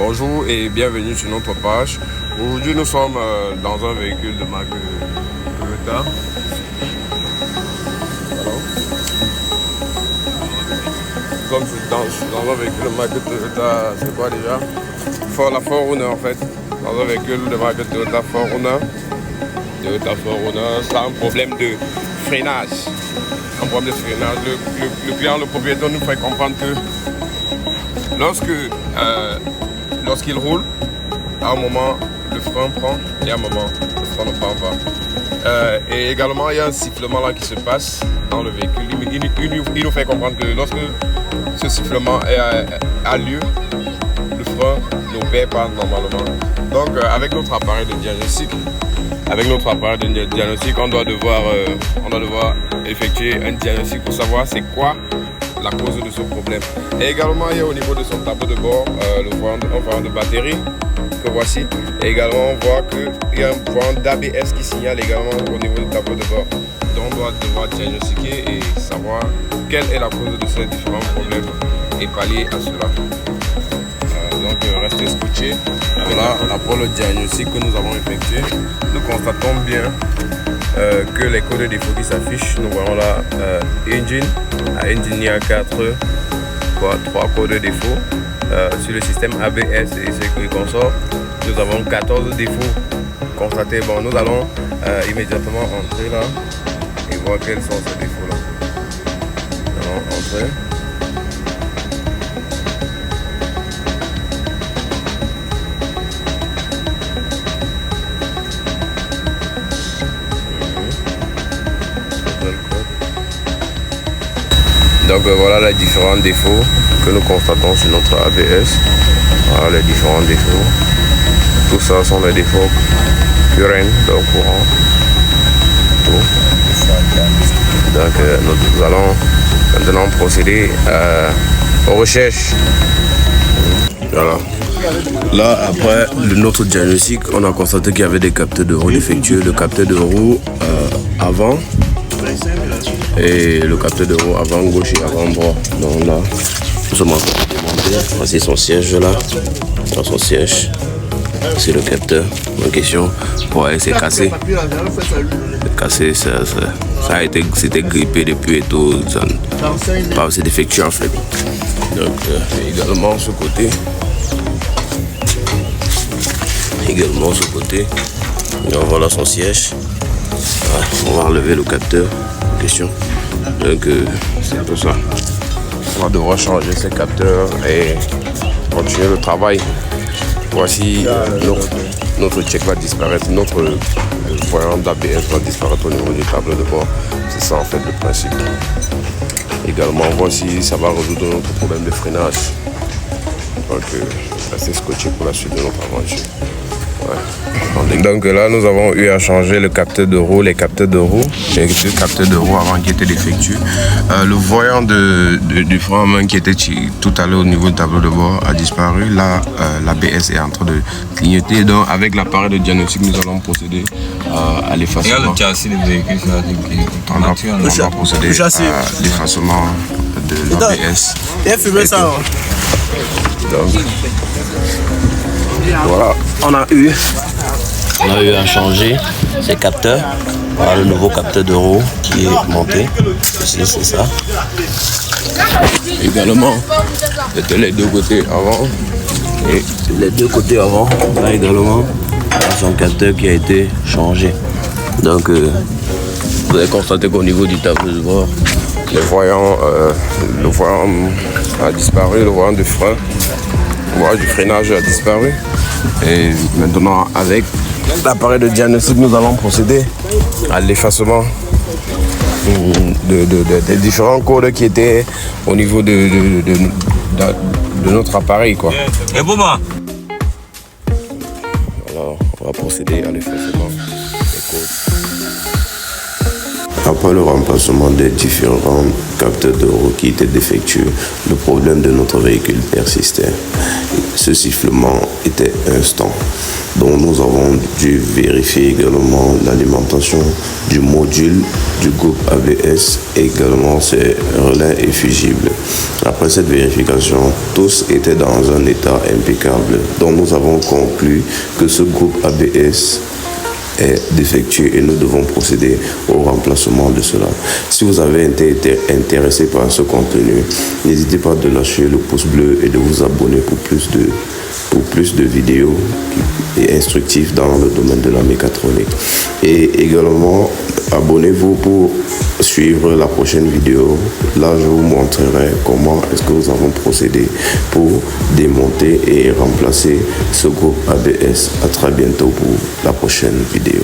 Bonjour et bienvenue sur notre page. Aujourd'hui nous sommes dans un véhicule de marque Toyota. Nous sommes dans un véhicule de marque Toyota, c'est quoi déjà? La 4Runner en fait. Dans un véhicule de marque Toyota 4Runner. Toyota 4Runner, ça a un problème de freinage. Un problème de freinage. Le client, le propriétaire nous fait comprendre que lorsqu'il roule, à un moment le frein prend et à un moment le frein ne prend pas. Et également il y a un sifflement là qui se passe dans le véhicule. Il nous fait comprendre que lorsque ce sifflement a lieu, le frein n'opère pas normalement. Donc avec notre appareil de diagnostic, on doit devoir effectuer un diagnostic pour savoir c'est quoi la cause de ce problème. Et également, il y a au niveau de son tableau de bord un volant de batterie que voici. Et également, on voit qu'il y a un volant d'ABS qui signale également au niveau du tableau de bord. Donc, on doit devoir diagnostiquer et savoir quelle est la cause de ces différents problèmes et pallier à cela. Donc, restez scotchés. Voilà, après le diagnostic que nous avons effectué, nous constatons bien que les codes de défaut qui s'affichent, nous voyons là engine. À engine, il y a 3 codes de défaut. Sur le système ABS et ce qui consort, nous avons 14 défauts constatés. Bon, nous allons immédiatement entrer là et voir quels sont ces défauts là. Nous allons entrer. Donc voilà les différents défauts que nous constatons sur notre ABS. Voilà les différents défauts. Tout ça sont les défauts currents, donc courant. Donc nous allons maintenant procéder aux recherches. Voilà. Là, après notre diagnostic, on a constaté qu'il y avait des capteurs de roue défectueux, le capteur de roue avant et le capteur de roue avant gauche et avant droit. Donc là, nous sommes en train de démonter. Voici son siège là. Dans son siège, c'est le capteur en question. Ouais, c'est cassé. C'est cassé, ça a été, c'était grippé depuis et tout. C'est défectueux en fait. Donc également ce côté. Donc voilà son siège. Ouais, on va relever le capteur en question. Donc c'est tout ça. On va devoir changer ces capteurs et continuer le travail. Voici notre check va disparaître, notre voyant d'ABS va disparaître au niveau du tableau de bord. C'est ça en fait le principe. Également voici ça va résoudre notre problème de freinage. Donc restez scotché pour la suite de notre aventure. Ouais. Donc là nous avons eu à changer le capteur de roue, les capteurs de roue, les deux capteurs de roue avant qui étaient défectueux. Le voyant du frein à main qui était tout à l'heure au niveau du tableau de bord a disparu. Là l'ABS est en train de clignoter. Donc avec l'appareil de diagnostic nous allons procéder à l'effacement. Regarde le châssis du véhicule, on va procéder à l'effacement de l'ABS. Donc voilà, on a eu à changer ces capteurs. Voilà le nouveau capteur de roue qui est monté. Ici, c'est ça. Également, c'était les deux côtés avant. Et les deux côtés avant, là également, son capteur qui a été changé. Donc, vous avez constaté qu'au niveau du tableau de bord, le voyant a disparu, le voyant du frein. Le voyant du freinage a disparu. Et maintenant, avec l'appareil de diagnostic, nous allons procéder à l'effacement des différents codes qui étaient au niveau de notre appareil, quoi. Alors, on va procéder à l'effacement des codes. Après le remplacement des différents capteurs de roue qui étaient défectueux, le problème de notre véhicule persistait. Ce sifflement était instant. Donc nous avons dû vérifier également l'alimentation du module du groupe ABS et également ses relais et fusibles. Après cette vérification, tous étaient dans un état impeccable. Donc nous avons conclu que ce groupe ABS est défectueux et nous devons procéder au remplacement de cela. Si vous avez été intéressé par ce contenu, n'hésitez pas de lâcher le pouce bleu et de vous abonner pour plus de vidéos et instructives dans le domaine de la mécatronique. Et également, abonnez-vous pour suivre la prochaine vidéo. Là, je vous montrerai comment est-ce que nous avons procédé pour démonter et remplacer ce groupe ABS. À très bientôt pour la prochaine vidéo.